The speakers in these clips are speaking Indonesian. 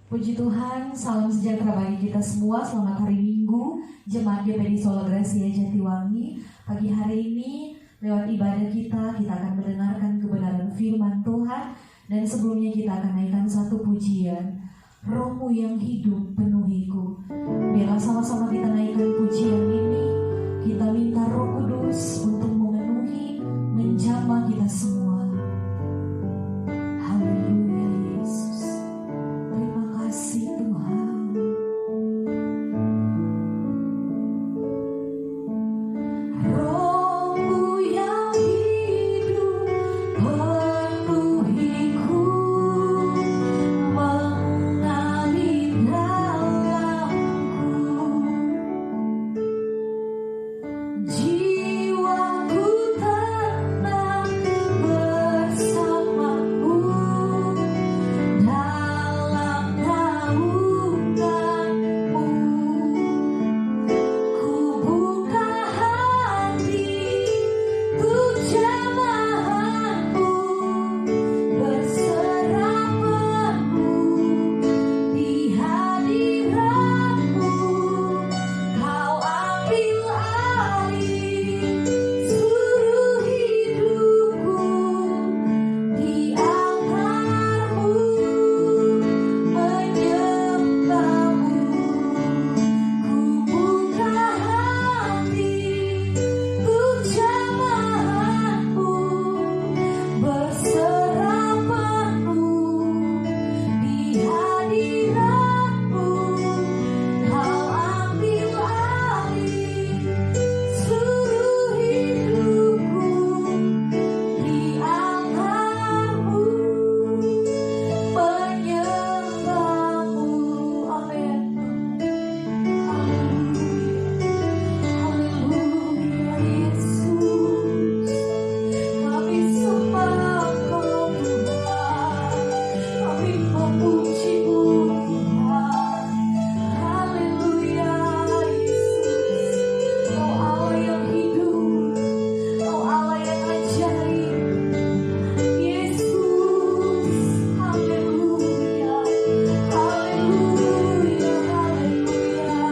Puji Tuhan, salam sejahtera bagi kita semua. Selamat hari Minggu, Jemaat GPI Solo Gracia Jatiwangi. Pagi hari ini, lewat ibadah kita akan mendengarkan kebenaran firman Tuhan. Dan sebelumnya kita akan naikkan satu pujian, Rohmu yang hidup penuhiku. Biarlah sama-sama kita naikkan pujian ini. Kita minta Roh Kudus untuk memenuhi, menjamah kita semua. Haleluya Yesus. Terima kasih Tuhan. Rohmu yang hidup penuhiku, mengalir dalamku. Jiwaku tenang bersamamu dalam naunganmu. Ku buka hati untuk jamahanmu, berserah penuh di hadiratmu. Kau ambil alih seluruh hidupku, di altarmu menyembahmu. Ku buka hati untuk jamahanmu, berserah penuh di hadiratmu. Kau ambil alih seluruh hidupku, di altarmu menyembahmu. Amin. Haleluya Yesus. Kami sembah Engkau Tuhan, kami memuji-Mu Tuhan. Haleluya Yesus. Kau Allah yang hidup, Kau Allah yang ajaib. Yesus, haleluya, haleluya, haleluya.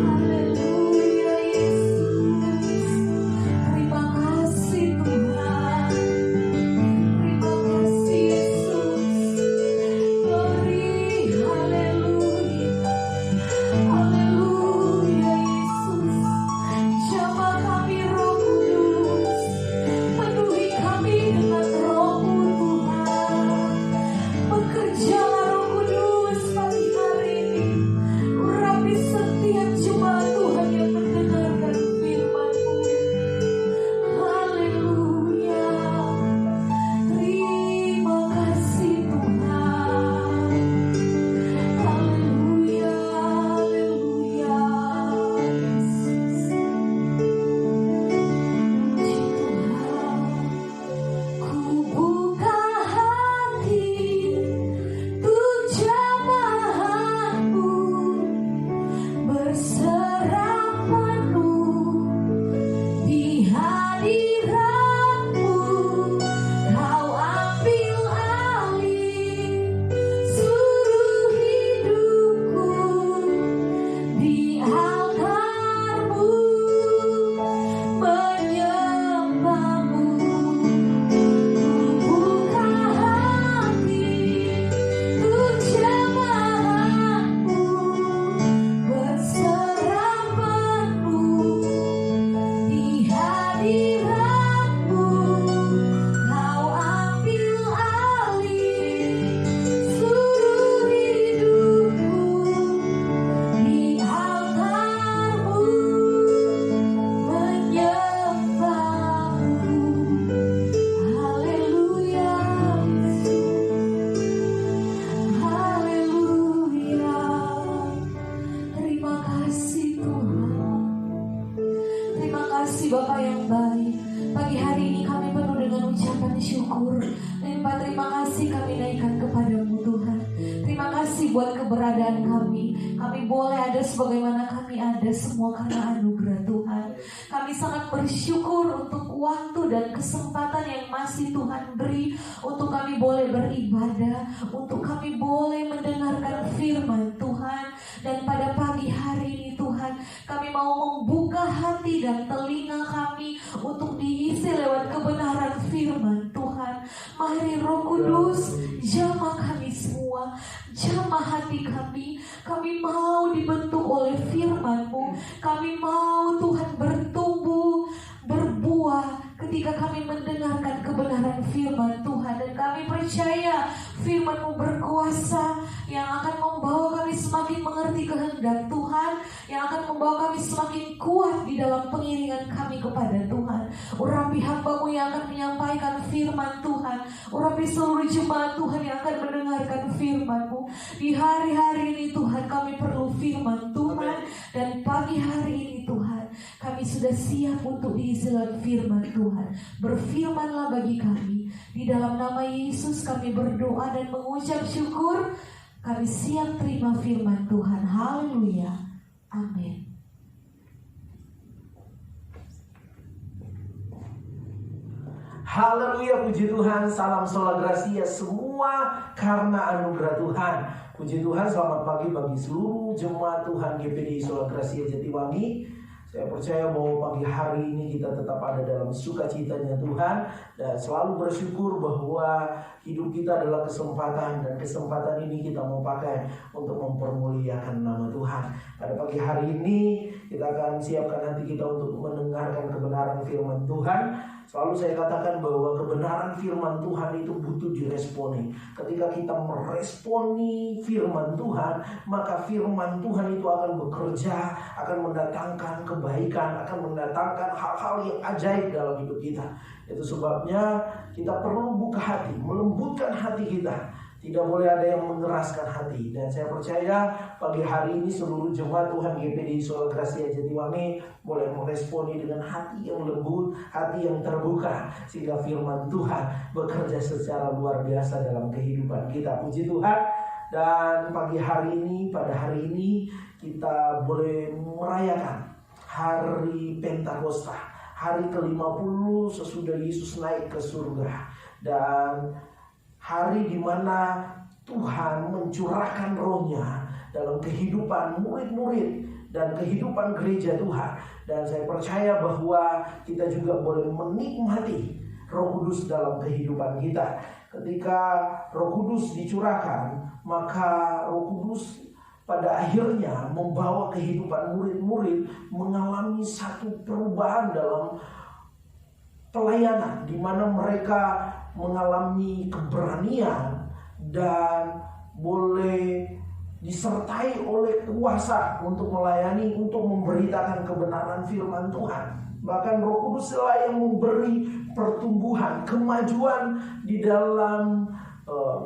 Haleluya Yesus. Terima kasih Tuhan. Terima kasih Yesus. Glory, haleluya. Haleluya Yesus. Jamah kami Roh Kudus, penuhi kami dengan Roh-Mu Tuhan. Bekerjalah Roh Kudus pagi hari ini, urapi setiap jemaat Tuhan yang mendengarkan firman-Mu. Haleluya. Terima kasih Tuhan. Haleluya, haleluya Yesus. Puji Tuhan. Ku buka hati untuk jamahanmu, berserah penuh di hadiratmu. Kau ambil alih seluruh hidupku, di altarmu menyembahmu. Ku buka hati untuk jamahanmu, berserah penuh di hadiratmu. Kau ambil alih seluruh hidupku, di altarmu menyembahmu. Haleluya Yesus. Haleluya. Terima kasih Tuhan. Terima kasih Bapa yang baik. Pagi hari ini kami penuh dengan ucapan syukur. Limpah terima kasih kami naikkan kepadamu Tuhan. Terima kasih buat keberadaan kami. Kami boleh ada sebagaimana kami ada semua karena anugerah Tuhan. Kami sangat bersyukur untuk waktu dan kesempatan yang masih Tuhan beri untuk kami boleh beribadah, untuk kami boleh mendengar hati kami mau dibentuk oleh firman-Mu. Kami mau Tuhan bertumbuh, berbuah ketika kami mendengarkan kebenaran firman Tuhan. Dan kami percaya firman-Mu berkuasa, yang akan membawa kami semakin mengerti kehendak Tuhan, yang akan membawa kami semakin kuat di dalam pengiringan kami kepada Tuhan. Urapi hamba-Mu yang akan menyampaikan firman Tuhan, urapi seluruh jemaat Tuhan yang akan mendengarkan firman-Mu. Di hari-hari ini Tuhan, kami perlu firman Tuhan. Dan pagi hari ini Tuhan, kami sudah siap untuk diisi oleh firman Tuhan. Berfirmanlah bagi kami. Di dalam nama Yesus kami berdoa dan mengucap syukur. Kami siap terima firman Tuhan. Haleluya. Amin. Haleluya, puji Tuhan. Salam sola gracia, semua karena anugerah Tuhan. Puji Tuhan, selamat pagi bagi seluruh jemaat Tuhan GPDI Sola Gracia Jatiwangi. Saya percaya bahwa pagi hari ini kita tetap ada dalam sukacitanya Tuhan, dan selalu bersyukur bahwa hidup kita adalah kesempatan, dan kesempatan ini kita mau pakai untuk mempermuliakan nama Tuhan. Pada pagi hari ini kita akan siapkan hati kita untuk mendengarkan kebenaran firman Tuhan. Selalu saya katakan bahwa kebenaran firman Tuhan itu butuh diresponi. Ketika kita meresponi firman Tuhan, maka firman Tuhan itu akan bekerja, akan mendatangkan kebaikan, akan mendatangkan hal-hal yang ajaib dalam hidup kita. Itu sebabnya kita perlu buka hati, melembutkan hati kita. Tidak boleh ada yang mengeraskan hati. Dan saya percaya pagi hari ini seluruh jemaat Tuhan GPDI Sola Gracia Jatiwangi boleh meresponi dengan hati yang lembut, hati yang terbuka, sehingga firman Tuhan bekerja secara luar biasa dalam kehidupan kita. Puji Tuhan. Dan pagi hari ini, pada hari ini kita boleh merayakan hari Pentakosta, hari ke-50 sesudah Yesus naik ke surga. Dan hari di mana Tuhan mencurahkan rohnya dalam kehidupan murid-murid dan kehidupan gereja Tuhan. Dan saya percaya bahwa kita juga boleh menikmati Roh Kudus dalam kehidupan kita. Ketika Roh Kudus dicurahkan, maka Roh Kudus pada akhirnya membawa kehidupan murid-murid mengalami satu perubahan dalam pelayanan, di mana mereka mengalami keberanian dan boleh disertai oleh kuasa untuk melayani, untuk memberitakan kebenaran firman Tuhan. Bahkan Roh Kudus lah yang memberi pertumbuhan, kemajuan di dalam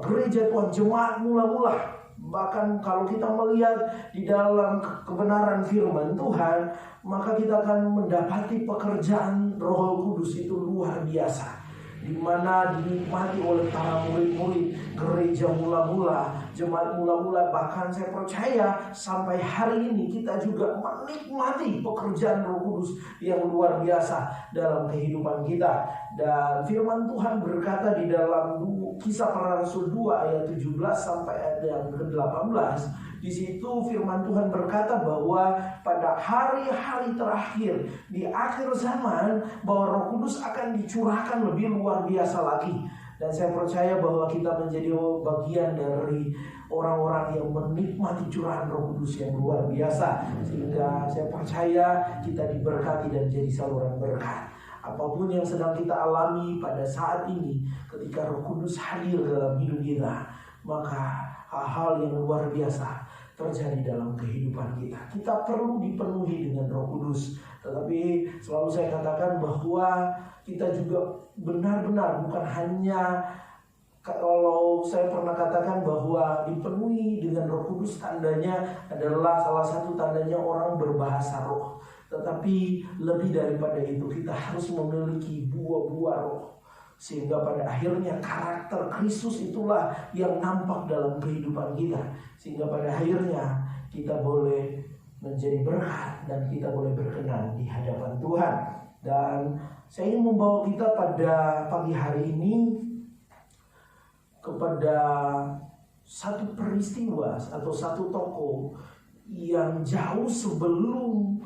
gereja Tuhan, jemaat mula-mula. Bahkan kalau kita melihat di dalam kebenaran firman Tuhan, maka kita akan mendapati pekerjaan Roh Kudus itu luar biasa, di mana dinikmati oleh para murid-murid gereja mula-mula, jemaat mula-mula. Bahkan saya percaya sampai hari ini kita juga menikmati pekerjaan Roh Kudus yang luar biasa dalam kehidupan kita. Dan firman Tuhan berkata di dalam Kisah Para Rasul 2 ayat 17 sampai ayat yang ke-18. Di situ firman Tuhan berkata bahwa pada hari-hari terakhir di akhir zaman, bahwa Roh Kudus akan dicurahkan lebih luar biasa lagi. Dan saya percaya bahwa kita menjadi bagian dari orang-orang yang menikmati curahan Roh Kudus yang luar biasa. Sehingga saya percaya kita diberkati dan jadi saluran berkat. Apapun yang sedang kita alami pada saat ini, ketika Roh Kudus hadir dalam hidup kita, maka hal-hal yang luar biasa terjadi dalam kehidupan kita. Kita perlu dipenuhi dengan Roh Kudus. Tetapi selalu saya katakan bahwa kita juga benar-benar bukan hanya, kalau saya pernah katakan bahwa dipenuhi dengan Roh Kudus tandanya adalah, salah satu tandanya orang berbahasa roh. Tetapi lebih daripada itu, kita harus memiliki buah-buah roh, sehingga pada akhirnya karakter Kristus itulah yang nampak dalam kehidupan kita. Sehingga pada akhirnya kita boleh menjadi berkat dan kita boleh berkenan di hadapan Tuhan. Dan saya ingin membawa kita pada pagi hari ini kepada satu peristiwa atau satu tokoh yang jauh sebelum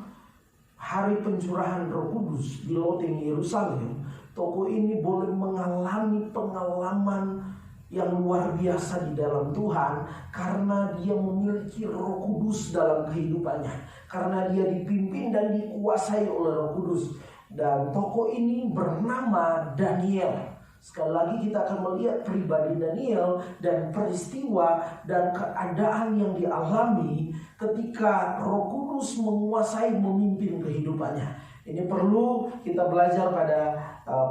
hari pencurahan Roh Kudus di loteng Yerusalem. Tokoh ini boleh mengalami pengalaman yang luar biasa di dalam Tuhan karena dia memiliki Roh Kudus dalam kehidupannya, karena dia dipimpin dan dikuasai oleh Roh Kudus. Dan tokoh ini bernama Daniel. Sekali lagi kita akan melihat pribadi Daniel dan peristiwa dan keadaan yang dialami ketika Roh Kudus menguasai, memimpin kehidupannya. Ini perlu kita belajar pada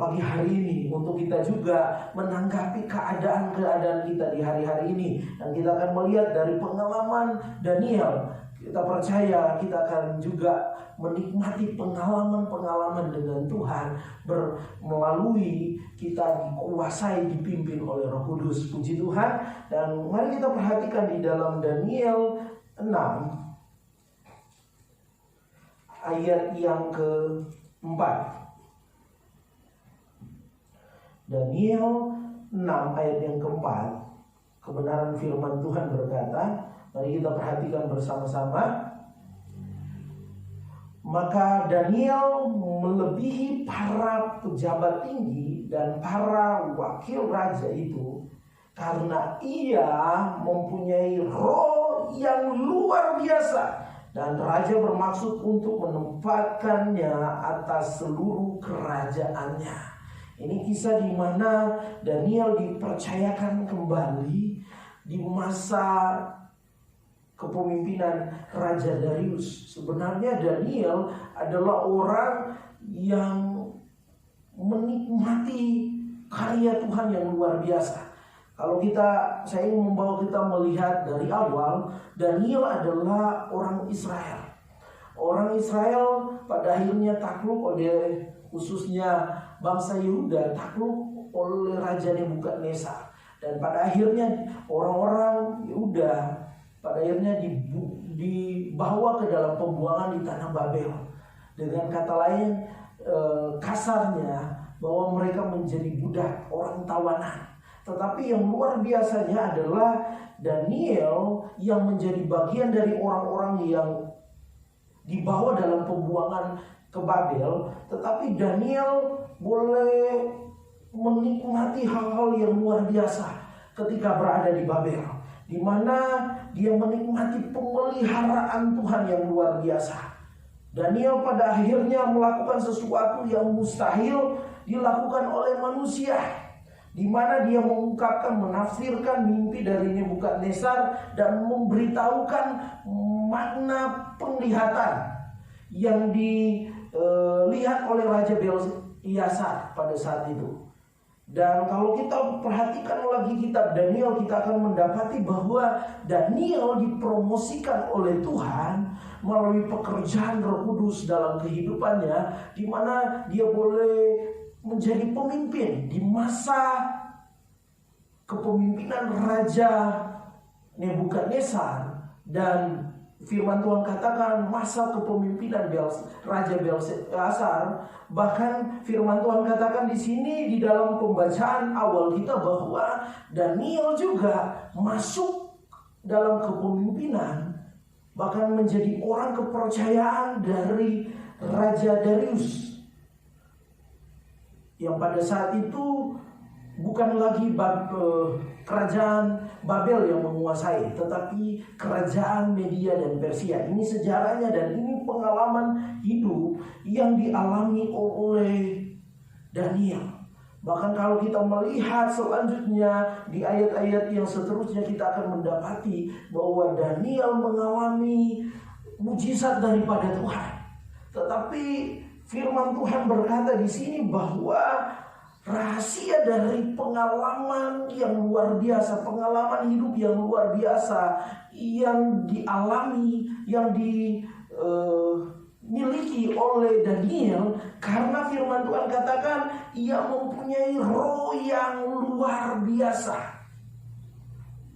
pagi hari ini untuk kita juga menanggapi keadaan-keadaan kita di hari-hari ini. Dan kita akan melihat dari pengalaman Daniel, kita percaya kita akan juga menikmati pengalaman-pengalaman dengan Tuhan melalui kita dikuasai, dipimpin oleh Roh Kudus. Puji Tuhan. Dan mari kita perhatikan di dalam Daniel 6 ayat yang ke-4. Daniel 6 ayat yang ke-4, kebenaran firman Tuhan berkata, mari kita perhatikan bersama-sama. Maka Daniel melebihi para pejabat tinggi dan para wakil raja itu karena ia mempunyai roh yang luar biasa. Dan raja bermaksud untuk menempatkannya atas seluruh kerajaannya. Ini kisah di mana Daniel dipercayakan kembali di masa kepemimpinan Raja Darius. Sebenarnya Daniel adalah orang yang menikmati karya Tuhan yang luar biasa. Kalau saya ingin membawa kita melihat dari awal, Daniel adalah orang Israel. Orang Israel pada akhirnya takluk oleh, khususnya bangsa Yehuda, takluk oleh Raja Nebukadnezar. Dan pada akhirnya orang-orang Yehuda pada akhirnya dibawa ke dalam pembuangan di tanah Babel. Dengan kata lain, kasarnya, bahwa mereka menjadi budak, orang tawanan. Tetapi yang luar biasanya adalah Daniel yang menjadi bagian dari orang-orang yang dibawa dalam pembuangan ke Babel. Tetapi Daniel boleh menikmati hal-hal yang luar biasa ketika berada di Babel, di mana dia menikmati pemeliharaan Tuhan yang luar biasa. Daniel pada akhirnya melakukan sesuatu yang mustahil dilakukan oleh manusia, di mana dia mengungkapkan, menafsirkan mimpi dari Nebukadnezar dan memberitahukan makna penglihatan yang dilihat oleh Raja Belsyazar pada saat itu. Dan kalau kita perhatikan lagi kitab Daniel, kita akan mendapati bahwa Daniel dipromosikan oleh Tuhan melalui pekerjaan Roh Kudus dalam kehidupannya, di mana dia boleh menjadi pemimpin di masa kepemimpinan Raja Nebukadnezar. Dan firman Tuhan katakan masa kepemimpinan Raja Belsyazar. Bahkan firman Tuhan katakan di sini di dalam pembacaan awal kita bahwa Daniel juga masuk dalam kepemimpinan, bahkan menjadi orang kepercayaan dari Raja Darius, yang pada saat itu bukan lagi kerajaan Babel yang menguasai, tetapi kerajaan Media dan Persia. Ini sejarahnya dan ini pengalaman hidup yang dialami oleh Daniel. Bahkan kalau kita melihat selanjutnya di ayat-ayat yang seterusnya, kita akan mendapati bahwa Daniel mengalami mujizat daripada Tuhan. Tetapi firman Tuhan berkata di sini bahwa rahasia dari pengalaman yang luar biasa, pengalaman hidup yang luar biasa yang dialami, yang dimiliki oleh Daniel, karena firman Tuhan katakan ia mempunyai roh yang luar biasa.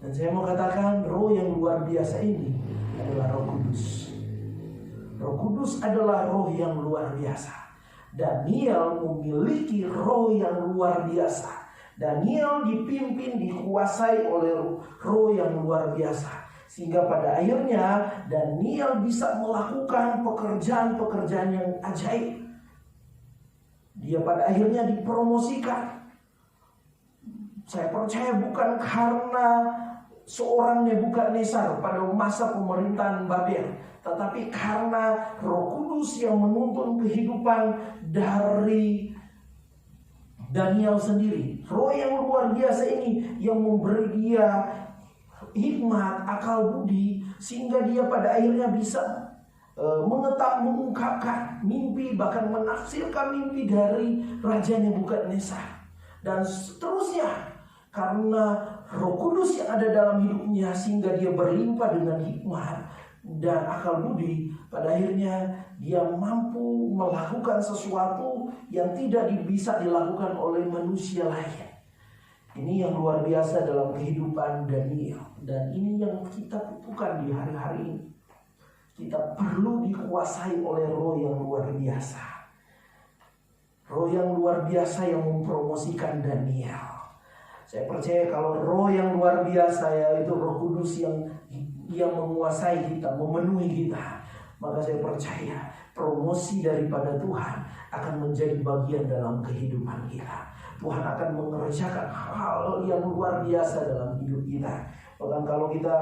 Dan saya mau katakan roh yang luar biasa ini adalah Roh Kudus. Roh Kudus adalah roh yang luar biasa. Daniel memiliki roh yang luar biasa. Daniel dipimpin, dikuasai oleh roh yang luar biasa. Sehingga pada akhirnya Daniel bisa melakukan pekerjaan-pekerjaan yang ajaib. Dia pada akhirnya dipromosikan Saya percaya bukan karena seorang Nebukadnezar pada masa pemerintahan Babel, tetapi karena Roh Kudus yang menuntun kehidupan dari Daniel sendiri. Roh yang luar biasa ini yang memberi dia hikmat, akal budi, sehingga dia pada akhirnya bisa mengungkapkan mimpi, bahkan menafsirkan mimpi dari Raja Nebukadnezar. Dan seterusnya, karena Roh Kudus yang ada dalam hidupnya, sehingga dia berlimpah dengan hikmat dan akal budi. Pada akhirnya dia mampu melakukan sesuatu yang tidak bisa dilakukan oleh manusia lain. Ini yang luar biasa dalam kehidupan Daniel. Dan ini yang kita butuhkan di hari-hari ini. Kita perlu dikuasai oleh roh yang luar biasa. Roh yang luar biasa yang mempromosikan Daniel. Saya percaya kalau roh yang luar biasa, yaitu Roh Kudus yang menguasai kita, memenuhi kita, maka saya percaya promosi daripada Tuhan akan menjadi bagian dalam kehidupan kita. Tuhan akan mengerjakan hal yang luar biasa dalam hidup kita. Bahkan kalau kita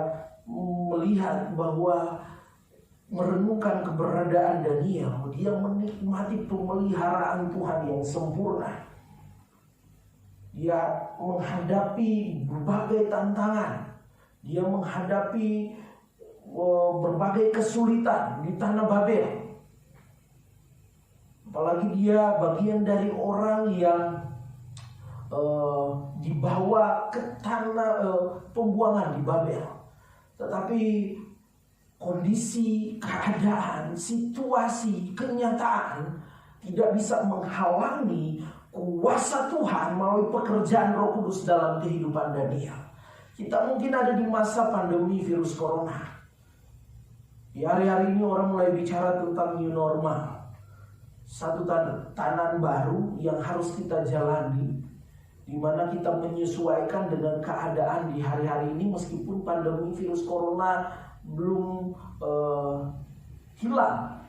melihat bahwa merenungkan keberadaan Daniel, dia menikmati pemeliharaan Tuhan yang sempurna. Dia menghadapi berbagai tantangan. Dia menghadapi berbagai kesulitan di tanah Babel. Apalagi dia bagian dari orang yang dibawa ke tanah pembuangan di Babel. Tetapi kondisi, keadaan, situasi, kenyataan tidak bisa menghalangi kuasa Tuhan melalui pekerjaan Roh Kudus dalam kehidupan Daniel. Kita mungkin ada di masa pandemi virus corona. Di hari-hari ini orang mulai bicara tentang new normal. Satu tatanan baru yang harus kita jalani, di mana kita menyesuaikan dengan keadaan di hari-hari ini meskipun pandemi virus corona belum hilang.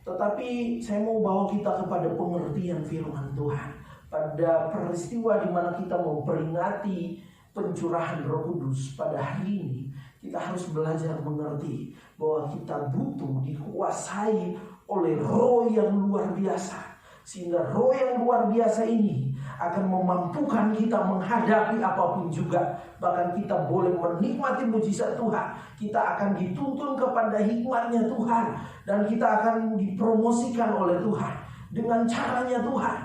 Tetapi saya mau bawa kita kepada pengertian firman Tuhan. Pada peristiwa di mana kita memperingati pencurahan Roh Kudus pada hari ini, kita harus belajar mengerti bahwa kita butuh dikuasai oleh roh yang luar biasa. Sehingga roh yang luar biasa ini akan memampukan kita menghadapi apapun juga. Bahkan kita boleh menikmati mujizat Tuhan. Kita akan dituntun kepada hikmatnya Tuhan. Dan kita akan dipromosikan oleh Tuhan dengan caranya Tuhan.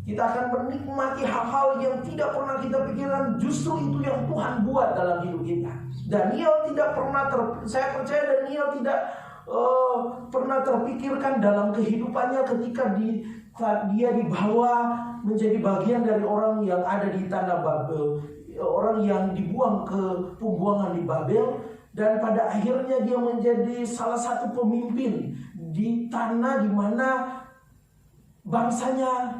Kita akan menikmati hal-hal yang tidak pernah kita pikirkan. Justru itu yang Tuhan buat dalam hidup kita. Daniel tidak pernah saya percaya Daniel tidak pernah terpikirkan dalam kehidupannya ketika dia dibawa menjadi bagian dari orang yang ada di tanah Babel, orang yang dibuang ke pembuangan di Babel, dan pada akhirnya dia menjadi salah satu pemimpin di tanah di mana bangsanya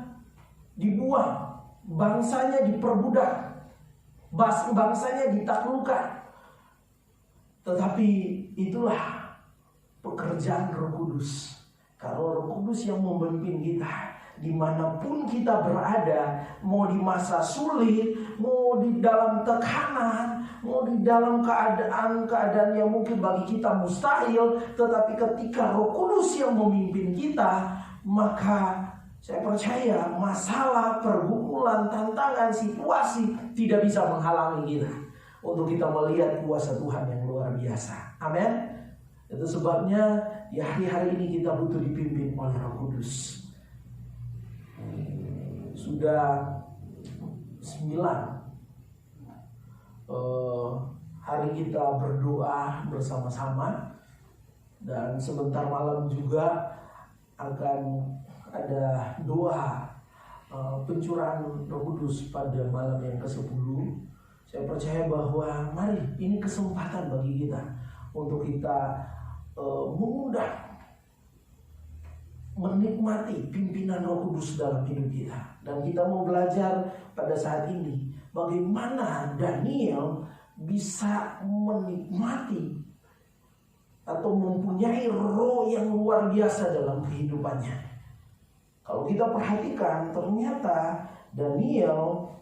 dibuang, bangsanya diperbudak, bangsanya ditaklukkan. Tetapi itulah pekerjaan Roh Kudus. Kalau Roh Kudus yang memimpin kita, dimanapun kita berada, mau di masa sulit, mau di dalam tekanan, mau di dalam keadaan yang mungkin bagi kita mustahil, tetapi ketika Roh Kudus yang memimpin kita, maka saya percaya masalah, pergumulan, tantangan, situasi tidak bisa menghalangi kita untuk kita melihat kuasa Tuhan yang luar biasa. Amin. Itu sebabnya di hari-hari ini kita butuh dipimpin oleh Roh Kudus. Sudah 9 hari kita berdoa bersama-sama, dan sebentar malam juga akan ada doa pencurahan Roh Kudus pada malam yang ke-10. Saya percaya bahwa mari ini kesempatan bagi kita untuk kita mengundang, menikmati pimpinan Roh Kudus dalam hidup kita. Dan kita mau belajar pada saat ini bagaimana Daniel bisa menikmati atau mempunyai roh yang luar biasa dalam kehidupannya. Kalau kita perhatikan, ternyata Daniel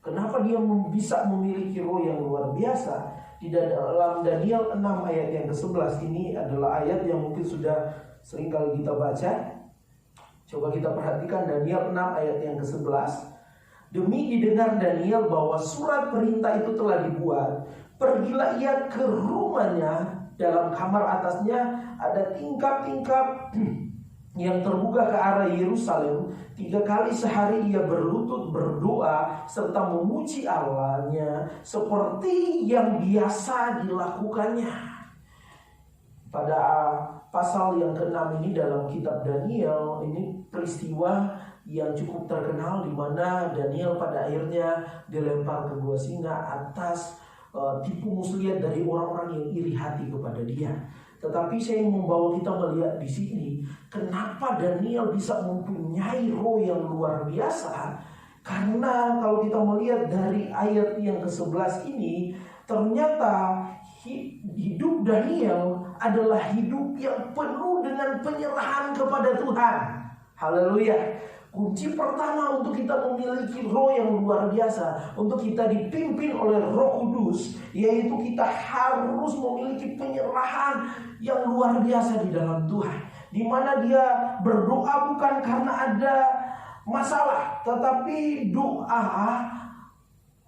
Kenapa dia bisa memiliki roh yang luar biasa? Di dalam Daniel 6 ayat yang ke-11 ini adalah ayat yang mungkin sudah sering kali kita baca. Coba kita perhatikan Daniel 6 ayat yang ke-11. Demi didengar Daniel bahwa surat perintah itu telah dibuat, pergilah ia ke rumahnya. Dalam kamar atasnya ada tingkap-tingkap yang terbuka ke arah Yerusalem. 3 kali sehari ia berlutut berdoa serta memuji Allahnya seperti yang biasa dilakukannya. Pada pasal yang ke-6 ini dalam kitab Daniel, ini peristiwa yang cukup terkenal di mana Daniel pada akhirnya dilempar ke gua singa atas tipu muslihat dari orang-orang yang iri hati kepada dia. Tetapi saya membawa kita melihat di sini kenapa Daniel bisa mempunyai roh yang luar biasa. Karena kalau kita melihat dari ayat yang ke-11 ini, ternyata hidup Daniel adalah hidup yang penuh dengan penyerahan kepada Tuhan. Haleluya. Kunci pertama untuk kita memiliki roh yang luar biasa, untuk kita dipimpin oleh Roh Kudus, yaitu kita harus memiliki penyerahan yang luar biasa di dalam Tuhan. Di mana dia berdoa bukan karena ada masalah, tetapi doa,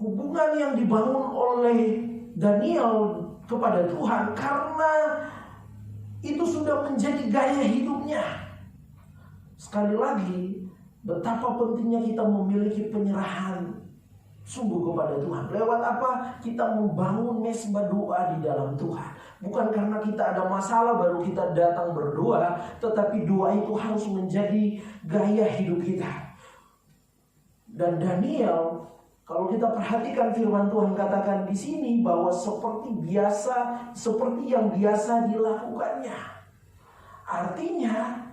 hubungan yang dibangun oleh Daniel kepada Tuhan karena itu sudah menjadi gaya hidupnya. Sekali lagi, betapa pentingnya kita memiliki penyerahan sungguh kepada Tuhan. Lewat apa? Kita membangun mesbah doa di dalam Tuhan. Bukan karena kita ada masalah baru kita datang berdoa, tetapi doa itu harus menjadi gaya hidup kita. Dan Daniel, kalau kita perhatikan firman Tuhan katakan di sini bahwa seperti yang biasa dilakukannya. Artinya,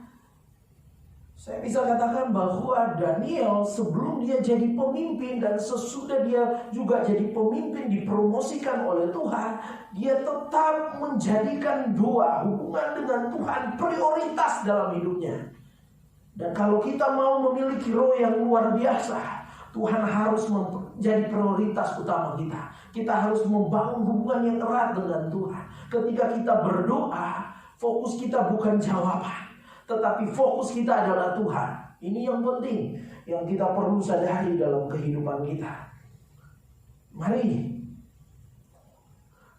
saya bisa katakan bahwa Daniel sebelum dia jadi pemimpin dan sesudah dia juga jadi pemimpin dipromosikan oleh Tuhan, dia tetap menjadikan doa, hubungan dengan Tuhan prioritas dalam hidupnya. Dan kalau kita mau memiliki roh yang luar biasa, Tuhan harus menjadi prioritas utama kita. Kita harus membangun hubungan yang erat dengan Tuhan. Ketika kita berdoa, fokus kita bukan jawaban, tetapi fokus kita adalah Tuhan. Ini yang penting, yang kita perlu sadari dalam kehidupan kita. Mari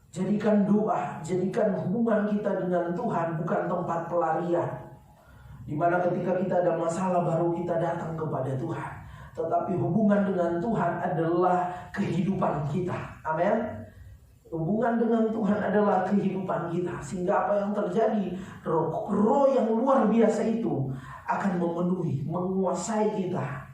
jadikan doa, jadikan hubungan kita dengan Tuhan bukan tempat pelarian, di mana ketika kita ada masalah baru kita datang kepada Tuhan. Tetapi hubungan dengan Tuhan adalah kehidupan kita. Amin. Hubungan dengan Tuhan adalah kehidupan kita. Sehingga apa yang terjadi, roh yang luar biasa itu akan memenuhi, menguasai kita.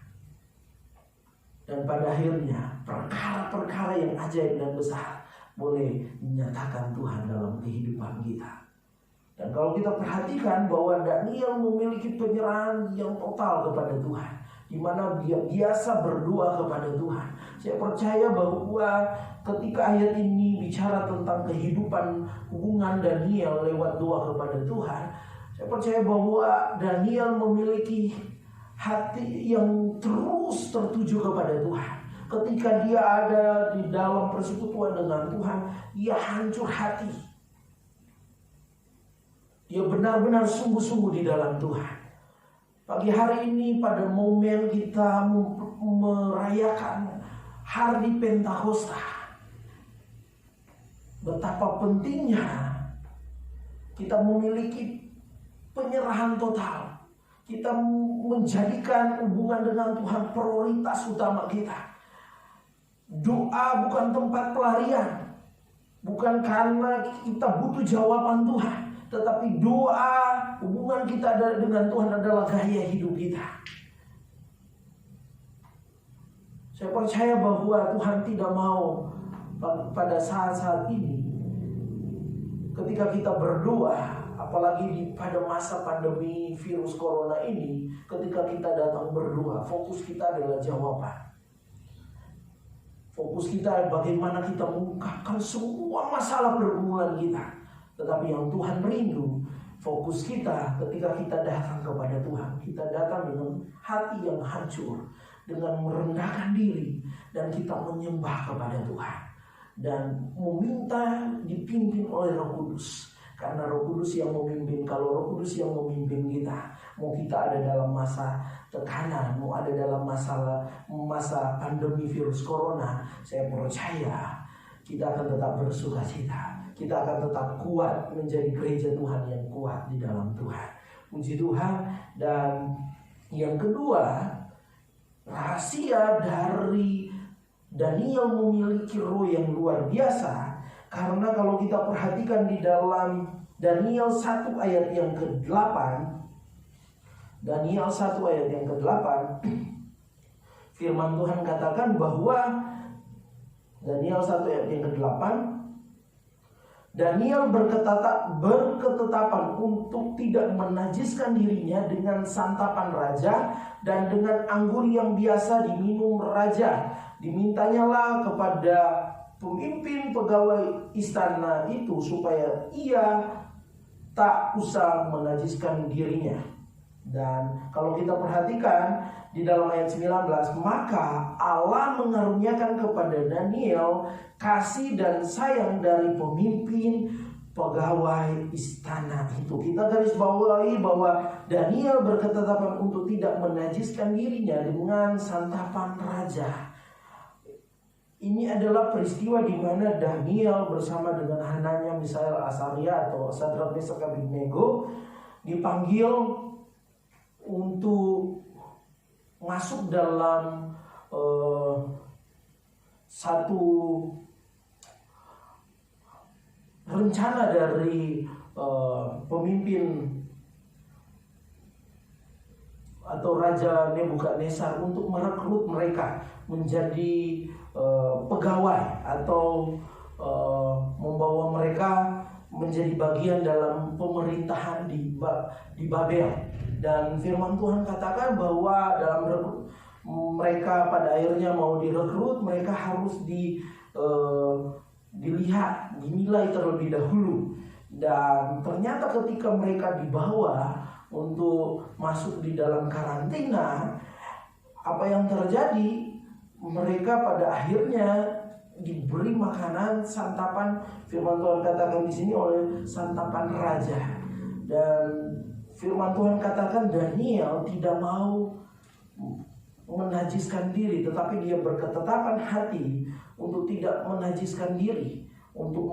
Dan pada akhirnya perkara-perkara yang ajaib dan besar boleh dinyatakan Tuhan dalam kehidupan kita. Dan kalau kita perhatikan bahwa Daniel memiliki penyerahan yang total kepada Tuhan, di mana dia biasa berdoa kepada Tuhan. Saya percaya bahwa ketika ayat ini bicara tentang kehidupan hubungan Daniel lewat doa kepada Tuhan, saya percaya bahwa Daniel memiliki hati yang terus tertuju kepada Tuhan. Ketika dia ada di dalam persekutuan dengan Tuhan, dia hancur hati. Dia benar-benar sungguh-sungguh di dalam Tuhan. Pagi hari ini pada momen kita merayakan hari Pentakosta, betapa pentingnya kita memiliki penyerahan total. Kita menjadikan hubungan dengan Tuhan prioritas utama kita. Doa bukan tempat pelarian, bukan karena kita butuh jawaban Tuhan, tetapi doa, hubungan kita dengan Tuhan adalah gaya hidup kita. Saya percaya bahwa Tuhan tidak mau pada saat-saat ini, ketika kita berdoa, apalagi pada masa pandemi virus corona ini, ketika kita datang berdoa, fokus kita adalah jawaban. Fokus kita bagaimana kita mengungkapkan semua masalah pergumulan kita. Tetapi yang Tuhan rindu, fokus kita ketika kita datang kepada Tuhan, kita datang dengan hati yang hancur, dengan merendahkan diri dan kita menyembah kepada Tuhan dan meminta dipimpin oleh Roh Kudus. Karena Roh Kudus yang memimpin. Kalau Roh Kudus yang memimpin kita, mau kita ada dalam masa tekanan, mau ada dalam masa pandemi virus corona, saya percaya kita akan tetap bersukacita. Kita akan tetap kuat menjadi gereja Tuhan yang kuat di dalam Tuhan. Puji Tuhan. Dan yang kedua, rahasia dari Daniel memiliki roh yang luar biasa. Karena kalau kita perhatikan di dalam Daniel 1 ayat yang ke-8, Daniel 1 ayat yang ke-8, firman Tuhan katakan bahwa Daniel 1 ayat yang ke-8, Daniel berketetapan untuk tidak menajiskan dirinya dengan santapan raja dan dengan anggur yang biasa diminum raja. Dimintanyalah kepada pemimpin pegawai istana itu supaya ia tak usah menajiskan dirinya. Dan kalau kita perhatikan di dalam ayat 19, maka Allah mengaruniakan kepada Daniel kasih dan sayang dari pemimpin pegawai istana itu. Kita garis bawahi bahwa Daniel berketetapan untuk tidak menajiskan dirinya dengan santapan raja. Ini adalah peristiwa di mana Daniel bersama dengan Hananya, Misael, Asaria atau Sadrak, Mesak, Abednego dipanggil untuk masuk dalam satu rencana dari pemimpin atau Raja Nebukadnezar untuk merekrut mereka menjadi pegawai atau membawa mereka menjadi bagian dalam pemerintahan di Babel. Dan firman Tuhan katakan bahwa dalam mereka pada akhirnya mau direkrut, mereka harus dilihat, dinilai terlebih dahulu. Dan ternyata ketika mereka dibawa untuk masuk di dalam karantina, apa yang terjadi? Mereka pada akhirnya diberi makanan santapan, firman Tuhan katakan di sini, oleh santapan raja. Dan firman Tuhan katakan Daniel tidak mau menajiskan diri, tetapi dia berketetapan hati untuk tidak menajiskan diri, untuk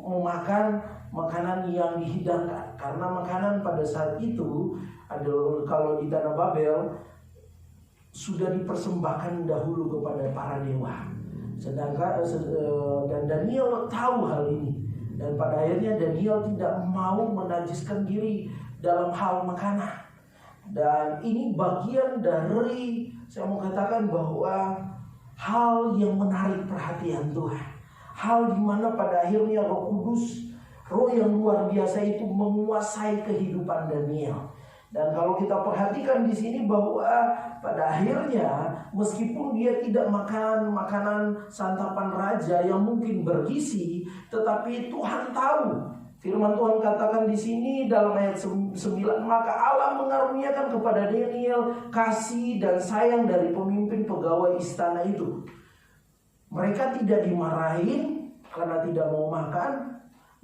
memakan makanan yang dihidangkan. Karena makanan pada saat itu adalah, kalau di tanah Babel, sudah dipersembahkan dahulu kepada para dewa. Sedangkan dan Daniel tahu hal ini, dan pada akhirnya Daniel tidak mau menajiskan diri dalam hal makanan. Dan ini bagian dari, saya mau katakan bahwa hal yang menarik perhatian Tuhan, hal di mana pada akhirnya Roh Kudus, roh yang luar biasa itu menguasai kehidupan Daniel. Dan kalau kita perhatikan di sini bahwa pada akhirnya meskipun dia tidak makan makanan santapan raja yang mungkin bergizi, tetapi Tuhan tahu. Firman Tuhan katakan di sini dalam ayat 9, maka Allah mengaruniakan kepada Daniel kasih dan sayang dari pemimpin pegawai istana itu. Mereka tidak dimarahin karena tidak mau makan.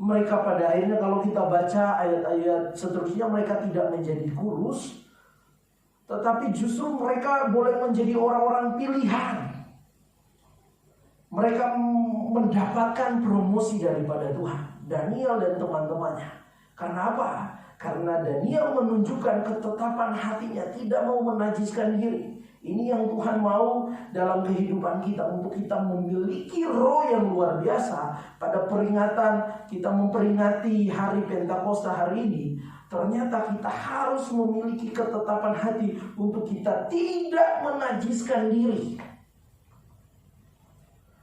Mereka pada akhirnya, kalau kita baca ayat-ayat seterusnya, mereka tidak menjadi kurus, tetapi justru mereka boleh menjadi orang-orang pilihan. Mereka mendapatkan promosi daripada Tuhan, Daniel dan teman-temannya. Karena apa? Karena Daniel menunjukkan ketetapan hatinya, tidak mau menajiskan diri. Ini yang Tuhan mau dalam kehidupan kita, untuk kita memiliki roh yang luar biasa. Pada peringatan, kita memperingati hari Pentakosta hari ini, ternyata kita harus memiliki ketetapan hati untuk kita tidak menajiskan diri.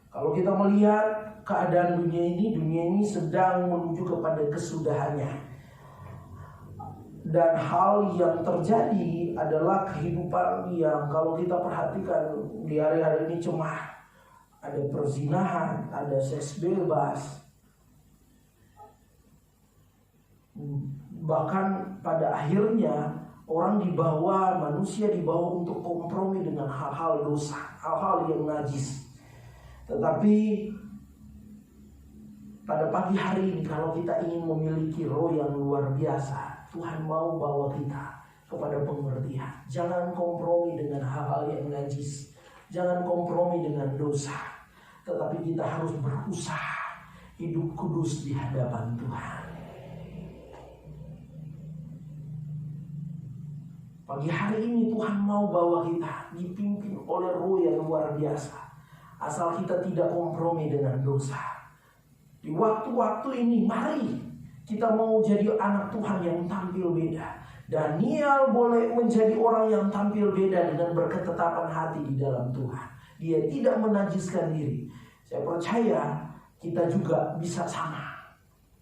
Kalau kita melihat keadaan dunia ini sedang menuju kepada kesudahannya. Dan hal yang terjadi adalah kehidupan yang kalau kita perhatikan di hari-hari ini cemah. Ada perzinahan, ada seks bebas. Bahkan pada akhirnya Orang dibawa, manusia dibawa untuk kompromi dengan hal-hal dosa, hal-hal yang najis. Tetapi pada pagi hari ini, kalau kita ingin memiliki roh yang luar biasa, Tuhan mau bawa kita kepada pengertian. Jangan kompromi dengan hal-hal yang najis, jangan kompromi dengan dosa, tetapi kita harus berusaha hidup kudus di hadapan Tuhan. Pagi hari ini Tuhan mau bawa kita dipimpin oleh roh yang luar biasa, asal kita tidak kompromi dengan dosa. Di waktu-waktu ini mari kita mau jadi anak Tuhan yang tampil beda. Daniel boleh menjadi orang yang tampil beda dengan berketetapan hati di dalam Tuhan. Dia tidak menajiskan diri. Saya percaya kita juga bisa sama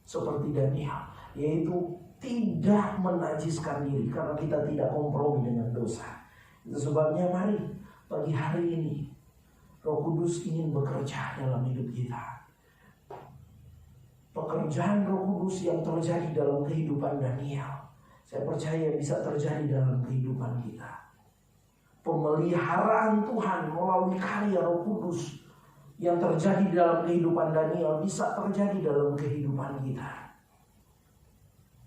seperti Daniel, yaitu tidak menajiskan diri karena kita tidak kompromi dengan dosa. Itu sebabnya mari pagi hari ini Roh Kudus ingin bekerja dalam hidup kita. Pekerjaan Roh Kudus yang terjadi dalam kehidupan Daniel, saya percaya bisa terjadi dalam kehidupan kita. Pemeliharaan Tuhan melalui karya Roh Kudus yang terjadi dalam kehidupan Daniel bisa terjadi dalam kehidupan kita.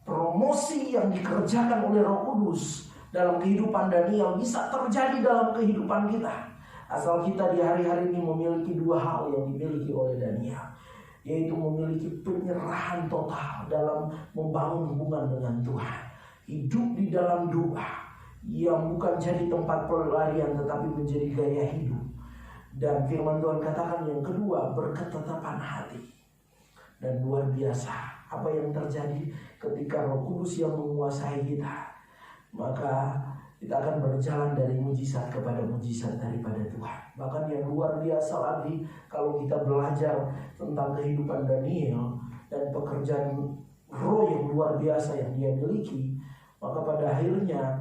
Promosi yang dikerjakan oleh Roh Kudus dalam kehidupan Daniel bisa terjadi dalam kehidupan kita, asal kita di hari-hari ini memiliki dua hal yang dimiliki oleh Daniel, yaitu memiliki penyerahan total dalam membangun hubungan dengan Tuhan, hidup di dalam doa yang bukan jadi tempat pelarian tetapi menjadi gaya hidup. Dan firman Tuhan katakan yang kedua, berketetapan hati. Dan luar biasa apa yang terjadi ketika Roh Kudus yang menguasai kita, maka kita akan berjalan dari mujizat kepada mujizat daripada Tuhan. Bahkan yang luar biasa lagi, kalau kita belajar tentang kehidupan Daniel dan pekerjaan roh yang luar biasa yang dia miliki, maka pada akhirnya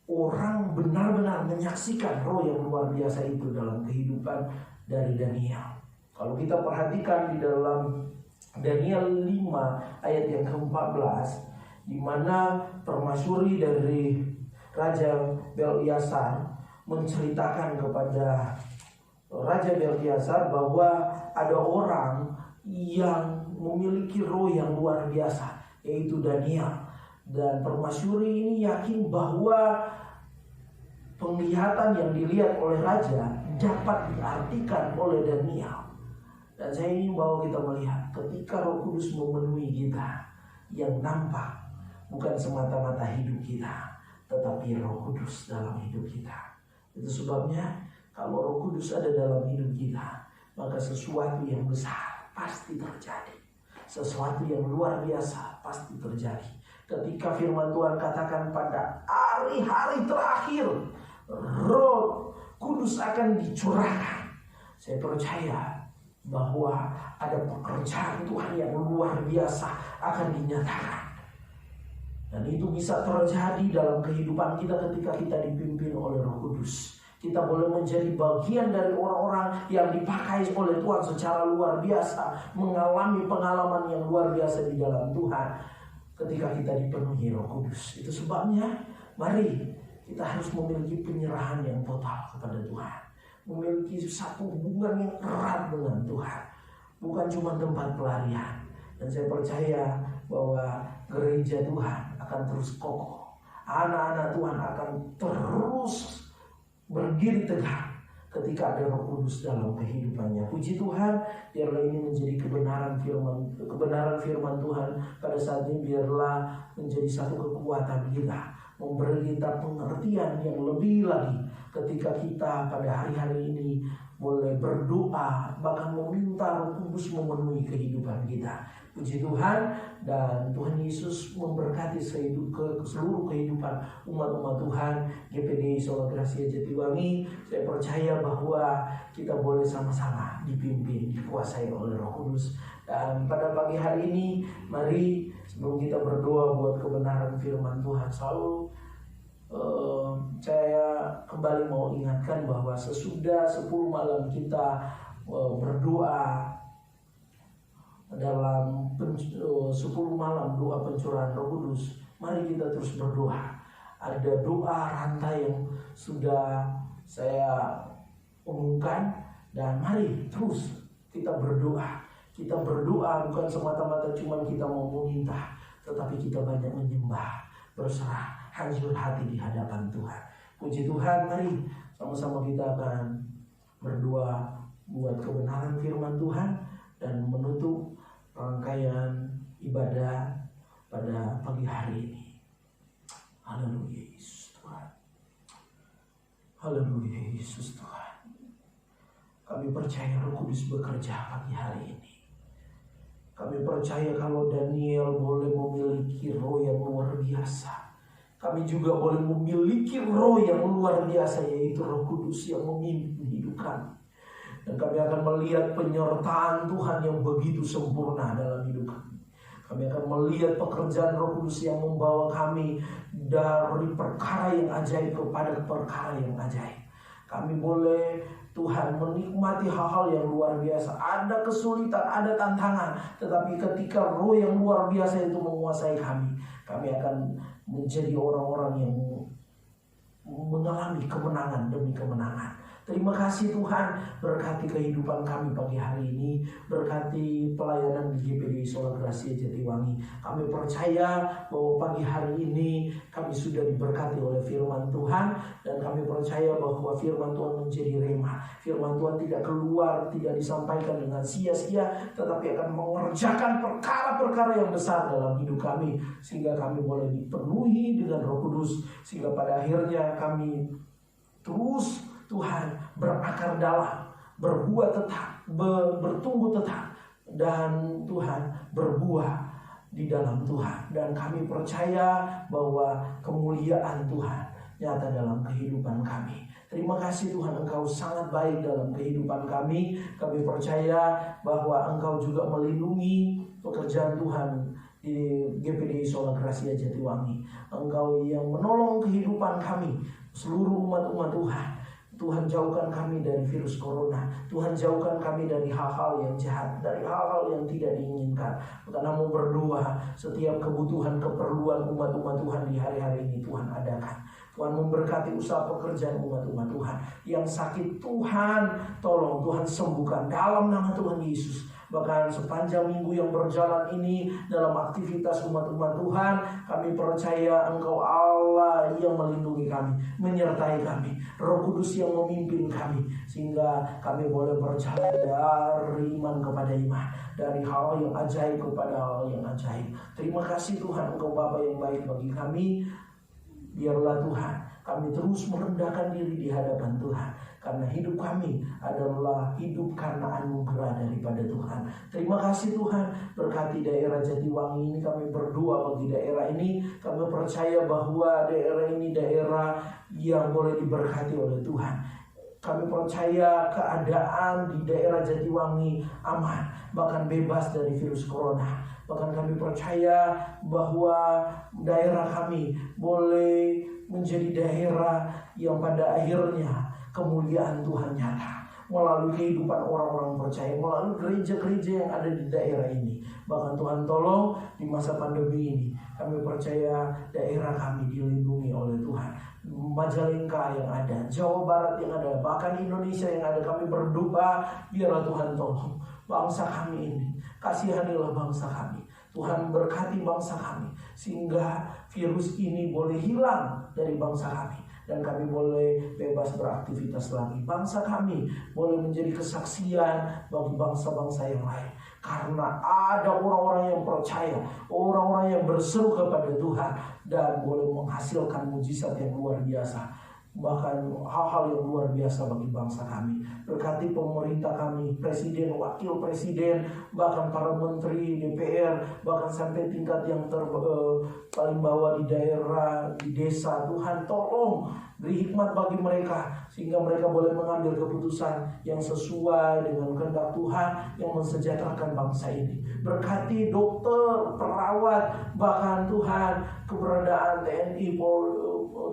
orang benar-benar menyaksikan roh yang luar biasa itu dalam kehidupan dari Daniel. Kalau kita perhatikan di dalam Daniel 5 ayat yang ke-14, di mana permasyuri dari Raja Belsyazar menceritakan kepada Raja Belsyazar bahwa ada orang yang memiliki roh yang luar biasa, yaitu Daniel. Dan permasyuri ini yakin bahwa penglihatan yang dilihat oleh raja dapat diartikan oleh Daniel. Dan saya ingin bawa kita melihat ketika Roh Kudus memenuhi kita, yang nampak bukan semata-mata hidup kita, tetapi Roh Kudus dalam hidup kita. Itu sebabnya kalau Roh Kudus ada dalam hidup kita, maka sesuatu yang besar pasti terjadi. Sesuatu yang luar biasa pasti terjadi. Ketika firman Tuhan katakan pada hari-hari terakhir Roh Kudus akan dicurahkan, saya percaya bahwa ada pekerjaan Tuhan yang luar biasa akan dinyatakan. Dan itu bisa terjadi dalam kehidupan kita ketika kita dipimpin oleh Roh Kudus. Kita boleh menjadi bagian dari orang-orang yang dipakai oleh Tuhan secara luar biasa, mengalami pengalaman yang luar biasa di dalam Tuhan ketika kita dipenuhi Roh Kudus. Itu sebabnya mari kita harus memiliki penyerahan yang total kepada Tuhan, memiliki satu hubungan yang erat dengan Tuhan, bukan cuma tempat pelarian. Dan saya percaya bahwa gereja Tuhan akan terus kokoh, anak-anak Tuhan akan terus berdiri tegak ketika ada Roh Kudus dalam kehidupannya. Puji Tuhan, biarlah ini menjadi kebenaran firman Tuhan pada saat ini. Biarlah menjadi satu kekuatan kita, memberi kita pengertian yang lebih lagi ketika kita pada hari-hari ini boleh berdoa, bahkan meminta Roh Kudus memenuhi kehidupan kita. Puji Tuhan, dan Tuhan Yesus memberkati seluruh kehidupan umat-umat Tuhan GPD Sola Gracia Jatiwangi. Saya percaya bahwa kita boleh sama-sama dipimpin, dikuasai oleh Roh Kudus. Dan pada pagi hari ini, mari sebelum kita berdoa buat kebenaran firman Tuhan, selalu saya kembali mau ingatkan bahwa sesudah 10 malam kita berdoa dalam 10 malam doa pencurahan Roh Kudus, mari kita terus berdoa Ada doa rantai yang sudah saya umumkan, dan mari terus kita berdoa. Kita berdoa bukan semata-mata cuma kita mau meminta, tetapi kita banyak menyembah, berserah, hancur hati di hadapan Tuhan. Puji Tuhan, mari sama-sama kita akan berdoa buat kebenaran firman Tuhan dan menutup rangkaian ibadah pada pagi hari ini. Haleluya Yesus Tuhan. Haleluya Yesus Tuhan. Kami percaya Roh Kudus bekerja pagi hari ini. Kami percaya kalau Daniel boleh memiliki roh yang luar biasa, kami juga boleh memiliki roh yang luar biasa, yaitu Roh Kudus yang memimpin hidup kami. Dan kami akan melihat penyertaan Tuhan yang begitu sempurna dalam hidup kami. Kami akan melihat pekerjaan Roh Kudus yang membawa kami dari perkara yang ajaib kepada perkara yang ajaib. Kami boleh Tuhan menikmati hal-hal yang luar biasa. Ada kesulitan, ada tantangan, tetapi ketika roh yang luar biasa itu menguasai kami, kami akan menjadi orang-orang yang mengalami kemenangan demi kemenangan. Terima kasih Tuhan, berkati kehidupan kami pagi hari ini, berkati pelayanan di GPD Sola Gracia Jatiwangi. Kami percaya bahwa pagi hari ini kami sudah diberkati oleh firman Tuhan, dan kami percaya bahwa firman Tuhan menjadi rema. Firman Tuhan tidak keluar, tidak disampaikan dengan sia-sia, tetapi akan mengerjakan perkara-perkara yang besar dalam hidup kami, sehingga kami boleh dipenuhi dengan Roh Kudus, sehingga pada akhirnya kami terus Tuhan berakar dalam, berbuah tetap, bertumbuh tetap, dan Tuhan berbuah di dalam Tuhan. Dan kami percaya bahwa kemuliaan Tuhan nyata dalam kehidupan kami. Terima kasih Tuhan, Engkau sangat baik dalam kehidupan kami. Kami percaya bahwa Engkau juga melindungi pekerjaan Tuhan di GPD Sola Gracia Jatiwangi. Engkau yang menolong kehidupan kami, seluruh umat-umat Tuhan. Tuhan jauhkan kami dari virus corona. Tuhan jauhkan kami dari hal-hal yang jahat, dari hal-hal yang tidak diinginkan. Karena mau berdoa, setiap kebutuhan, keperluan umat-umat Tuhan di hari-hari ini Tuhan adakan. Tuhan memberkati usaha pekerjaan umat-umat Tuhan. Yang sakit Tuhan tolong, Tuhan sembuhkan dalam nama Tuhan Yesus. Bahkan sepanjang minggu yang berjalan ini dalam aktivitas umat-umat Tuhan, kami percaya Engkau Allah yang melindungi kami, menyertai kami, Roh Kudus yang memimpin kami, sehingga kami boleh berjalan dari iman kepada iman, dari hal yang ajaib kepada hal yang ajaib. Terima kasih Tuhan, Engkau Bapa yang baik bagi kami. Biarlah Tuhan kami terus merendahkan diri di hadapan Tuhan, karena hidup kami adalah hidup karena anugerah daripada Tuhan. Terima kasih Tuhan, berkati daerah Jatiwangi ini. Kami berdoa bagi daerah ini. Kami percaya bahwa daerah ini daerah yang boleh diberkati oleh Tuhan. Kami percaya keadaan di daerah Jatiwangi aman, bahkan bebas dari virus corona. Bahkan kami percaya bahwa daerah kami boleh menjadi daerah yang pada akhirnya kemuliaan Tuhan nyata melalui kehidupan orang-orang percaya, melalui gereja-gereja yang ada di daerah ini. Bahkan Tuhan tolong di masa pandemi ini, kami percaya daerah kami dilindungi oleh Tuhan. Majalengka yang ada, Jawa Barat yang ada, bahkan Indonesia yang ada, kami berdoa biarlah Tuhan tolong bangsa kami ini. Kasihanilah bangsa kami. Tuhan berkati bangsa kami, sehingga virus ini boleh hilang dari bangsa kami, dan kami boleh bebas beraktivitas lagi. Bangsa kami boleh menjadi kesaksian bagi bangsa-bangsa yang lain, karena ada orang-orang yang percaya, orang-orang yang berseru kepada Tuhan, dan boleh menghasilkan mujizat yang luar biasa, bahkan hal-hal yang luar biasa bagi bangsa kami. Berkati pemerintah kami, presiden, wakil presiden, bahkan para menteri, DPR, bahkan sampai tingkat yang paling bawah di daerah, di desa. Tuhan tolong beri hikmat bagi mereka, sehingga mereka boleh mengambil keputusan yang sesuai dengan kehendak Tuhan yang mensejahterakan bangsa ini. Berkati dokter, perawat, bahkan Tuhan keberadaan TNI,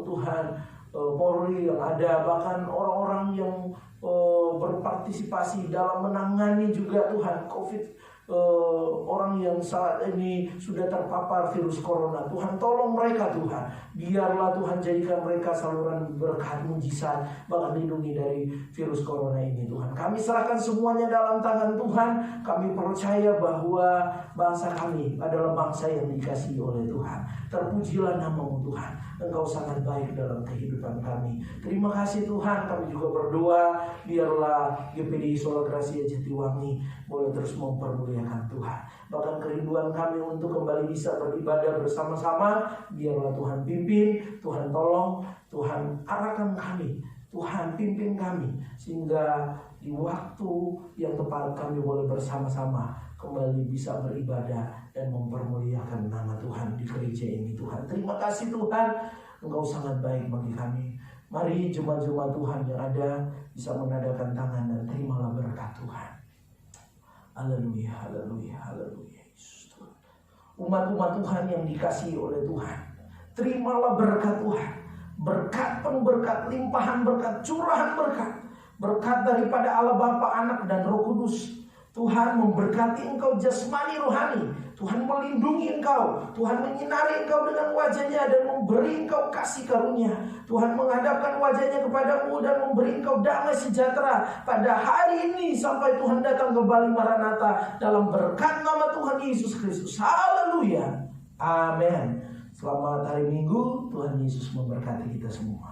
Tuhan Polri yang ada, bahkan orang-orang yang berpartisipasi dalam menangani juga Tuhan COVID orang yang saat ini sudah terpapar virus corona. Tuhan tolong mereka Tuhan. Biarlah Tuhan jadikan mereka saluran berkat mujizat, bahkan lindungi dari virus corona ini Tuhan. Kami serahkan semuanya dalam tangan Tuhan. Kami percaya bahwa bangsa kami adalah bangsa yang dikasihi oleh Tuhan. Terpujilah nama-Mu Tuhan. Engkau sangat baik dalam kehidupan kami. Terima kasih Tuhan. Kami juga berdoa biarlah GPDI Solo Gracia Jatiwangi boleh terus mempermuliakan Tuhan. Bahkan kerinduan kami untuk kembali bisa beribadah bersama-sama, biarlah Tuhan pimpin, Tuhan tolong, Tuhan arahkan kami, Tuhan pimpin kami, sehingga di waktu yang tepat kami boleh bersama-sama kembali bisa beribadah dan mempermuliakan nama Tuhan di gereja ini Tuhan. Terima kasih Tuhan, Engkau sangat baik bagi kami. Mari jemaat-jemaat Tuhan yang ada bisa menadakan tangan dan terimalah berkat Tuhan. Haleluya, haleluya, haleluya. Umat-umat Tuhan yang dikasihi oleh Tuhan, terimalah berkat Tuhan. Berkat pemberkat, limpahan berkat, curahan berkat. Berkat daripada Allah Bapa, Anak dan Roh Kudus. Tuhan memberkati engkau jasmani rohani. Tuhan melindungi engkau. Tuhan menyinari engkau dengan wajahnya dan memberi engkau kasih karunia. Tuhan menghadapkan wajahnya kepadamu dan memberi engkau damai sejahtera pada hari ini sampai Tuhan datang kembali Maranatha, dalam berkat nama Tuhan Yesus Kristus. Haleluya. Amin. Selamat hari Minggu. Tuhan Yesus memberkati kita semua.